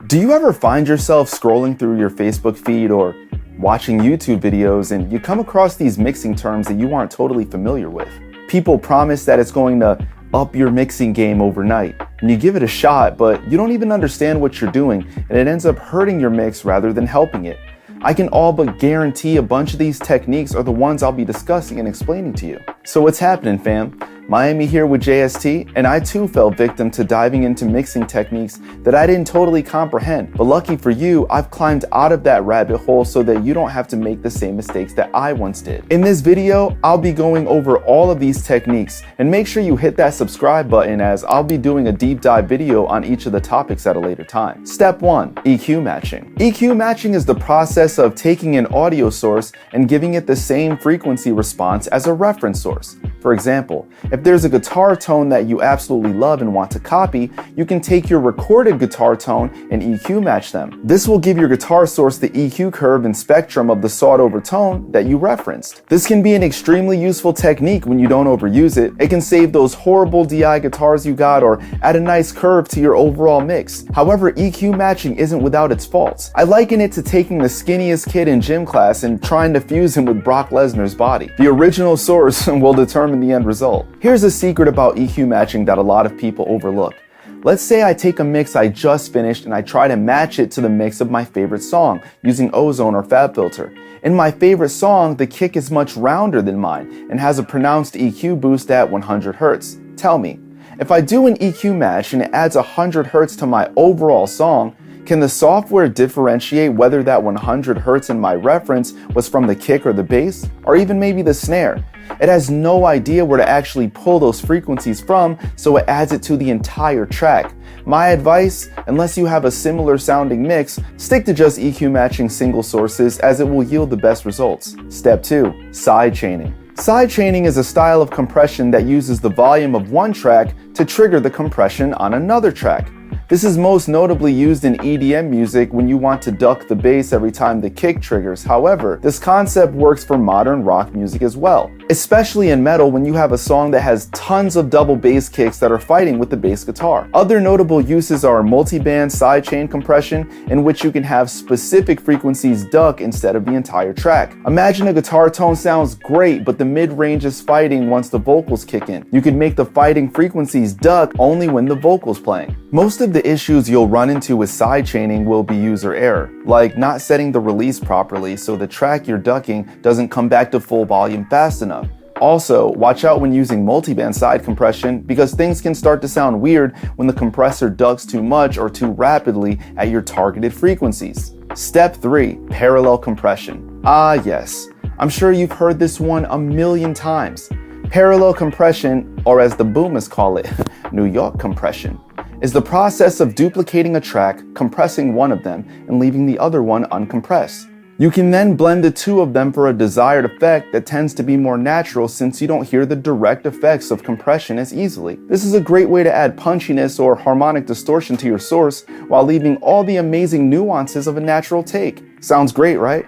Do you ever find yourself scrolling through your Facebook feed or watching YouTube videos and you come across these mixing terms that you aren't totally familiar with? People promise that it's going to up your mixing game overnight, and you give it a shot, but you don't even understand what you're doing, and it ends up hurting your mix rather than helping it. I can all but guarantee a bunch of these techniques are the ones I'll be discussing and explaining to you. So what's happening, fam? Miami here with JST, and I too fell victim to diving into mixing techniques that I didn't totally comprehend. But lucky for you, I've climbed out of that rabbit hole so that you don't have to make the same mistakes that I once did. In this video, I'll be going over all of these techniques, and make sure you hit that subscribe button as I'll be doing a deep dive video on each of the topics at a later time. Step 1. EQ matching. EQ matching is the process of taking an audio source and giving it the same frequency response as a reference source. For example, if there's a guitar tone that you absolutely love and want to copy, you can take your recorded guitar tone and EQ match them. This will give your guitar source the EQ curve and spectrum of the sought over tone that you referenced. This can be an extremely useful technique when you don't overuse it. It can save those horrible DI guitars you got or add a nice curve to your overall mix. However, EQ matching isn't without its faults. I liken it to taking the skinniest kid in gym class and trying to fuse him with Brock Lesnar's body. The original source will determine the end result. Here's a secret about EQ matching that a lot of people overlook. Let's say I take a mix I just finished and I try to match it to the mix of my favorite song using Ozone or FabFilter. In my favorite song, the kick is much rounder than mine and has a pronounced EQ boost at 100 Hz. Tell me, if I do an EQ match and it adds 100 Hz to my overall song, can the software differentiate whether that 100 Hz in my reference was from the kick or the bass, or even maybe the snare? It has no idea where to actually pull those frequencies from, so it adds it to the entire track. My advice, unless you have a similar sounding mix, stick to just EQ matching single sources as it will yield the best results. Step 2. Sidechaining. Sidechaining is a style of compression that uses the volume of one track to trigger the compression on another track. This is most notably used in EDM music when you want to duck the bass every time the kick triggers. However, this concept works for modern rock music as well, especially in metal when you have a song that has tons of double bass kicks that are fighting with the bass guitar. Other notable uses are multi-band sidechain compression, in which you can have specific frequencies duck instead of the entire track. Imagine a guitar tone sounds great, but the mid-range is fighting once the vocals kick in. You can make the fighting frequencies duck only when the vocals playing. Most of the issues you'll run into with sidechaining will be user error, like not setting the release properly so the track you're ducking doesn't come back to full volume fast enough. Also, watch out when using multiband side compression because things can start to sound weird when the compressor ducks too much or too rapidly at your targeted frequencies. Step 3. Parallel compression. Ah yes, I'm sure you've heard this one a million times. Parallel compression, or as the boomers call it, New York compression, is the process of duplicating a track, compressing one of them, and leaving the other one uncompressed. You can then blend the two of them for a desired effect that tends to be more natural since you don't hear the direct effects of compression as easily. This is a great way to add punchiness or harmonic distortion to your source while leaving all the amazing nuances of a natural take. Sounds great, right?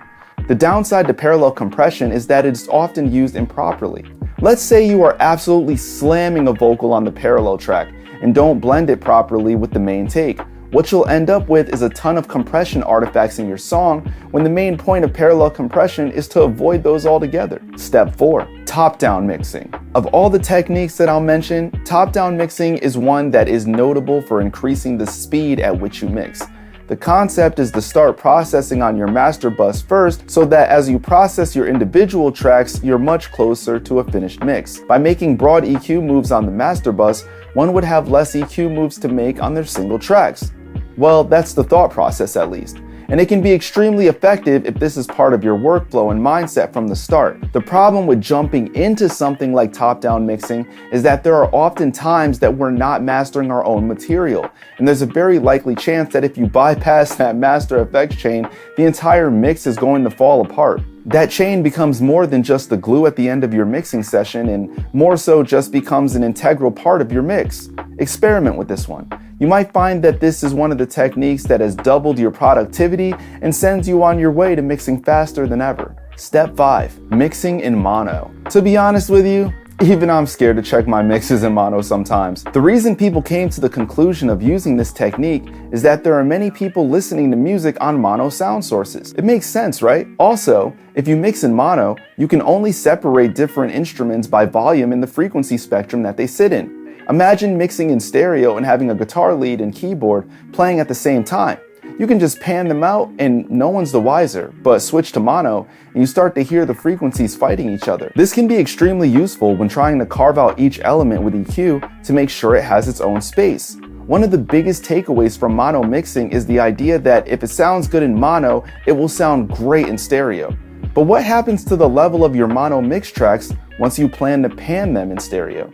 The downside to parallel compression is that it's often used improperly. Let's say you are absolutely slamming a vocal on the parallel track and don't blend it properly with the main take. What you'll end up with is a ton of compression artifacts in your song when the main point of parallel compression is to avoid those altogether. Step 4. Top-down mixing. Of all the techniques that I'll mention, top-down mixing is one that is notable for increasing the speed at which you mix. The concept is to start processing on your master bus first so that as you process your individual tracks, you're much closer to a finished mix. By making broad EQ moves on the master bus, one would have less EQ moves to make on their single tracks. Well, that's the thought process at least. And it can be extremely effective if this is part of your workflow and mindset from the start. The problem with jumping into something like top-down mixing is that there are often times that we're not mastering our own material. And there's a very likely chance that if you bypass that master effects chain, the entire mix is going to fall apart. That chain becomes more than just the glue at the end of your mixing session and more so just becomes an integral part of your mix. Experiment with this one. You might find that this is one of the techniques that has doubled your productivity and sends you on your way to mixing faster than ever. Step 5. Mixing in mono. To be honest with you, Even I'm scared to check my mixes in mono sometimes. The reason people came to the conclusion of using this technique is that there are many people listening to music on mono sound sources. It makes sense, right? Also, if you mix in mono, you can only separate different instruments by volume in the frequency spectrum that they sit in. Imagine mixing in stereo and having a guitar lead and keyboard playing at the same time. You can just pan them out and no one's the wiser, but switch to mono and you start to hear the frequencies fighting each other. This can be extremely useful when trying to carve out each element with EQ to make sure it has its own space. One of the biggest takeaways from mono mixing is the idea that if it sounds good in mono, it will sound great in stereo. But what happens to the level of your mono mix tracks once you plan to pan them in stereo?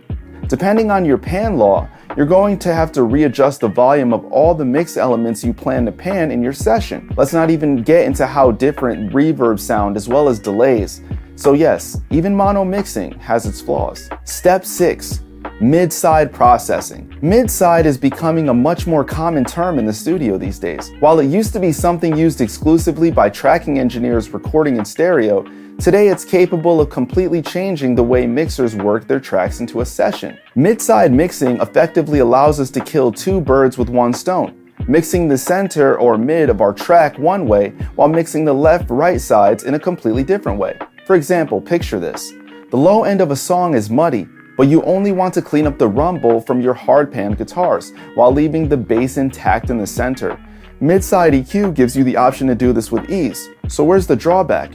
Depending on your pan law, you're going to have to readjust the volume of all the mix elements you plan to pan in your session. Let's not even get into how different reverb sound as well as delays. So yes, even mono mixing has its flaws. Step 6. Mid-side processing. Mid-side is becoming a much more common term in the studio these days. While it used to be something used exclusively by tracking engineers recording in stereo, today it's capable of completely changing the way mixers work their tracks into a session. Mid-side mixing effectively allows us to kill two birds with one stone, mixing the center or mid of our track one way while mixing the left-right sides in a completely different way. For example, picture this. The low end of a song is muddy, but you only want to clean up the rumble from your hard pan guitars while leaving the bass intact in the center. Mid-side EQ gives you the option to do this with ease. So where's the drawback?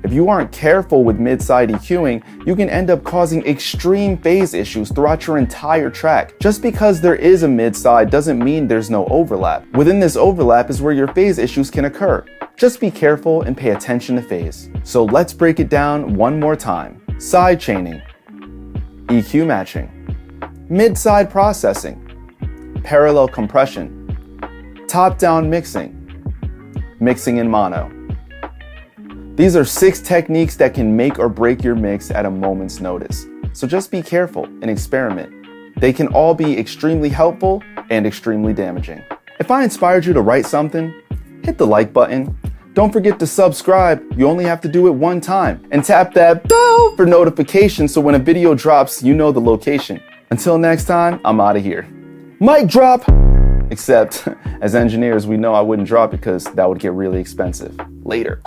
If you aren't careful with mid-side EQing, you can end up causing extreme phase issues throughout your entire track. Just because there is a mid-side doesn't mean there's no overlap. Within this overlap is where your phase issues can occur. Just be careful and pay attention to phase. So let's break it down one more time. Side chaining, EQ matching, mid-side processing, parallel compression, top-down mixing, mixing in mono. These are 6 techniques that can make or break your mix at a moment's notice. So just be careful and experiment. They can all be extremely helpful and extremely damaging. If I inspired you to write something, hit the like button. Don't forget to subscribe. You only have to do it one time. And tap that bell for notifications so when a video drops, you know the location. Until next time, I'm out of here. Mic drop! Except, as engineers, we know I wouldn't drop because that would get really expensive. Later.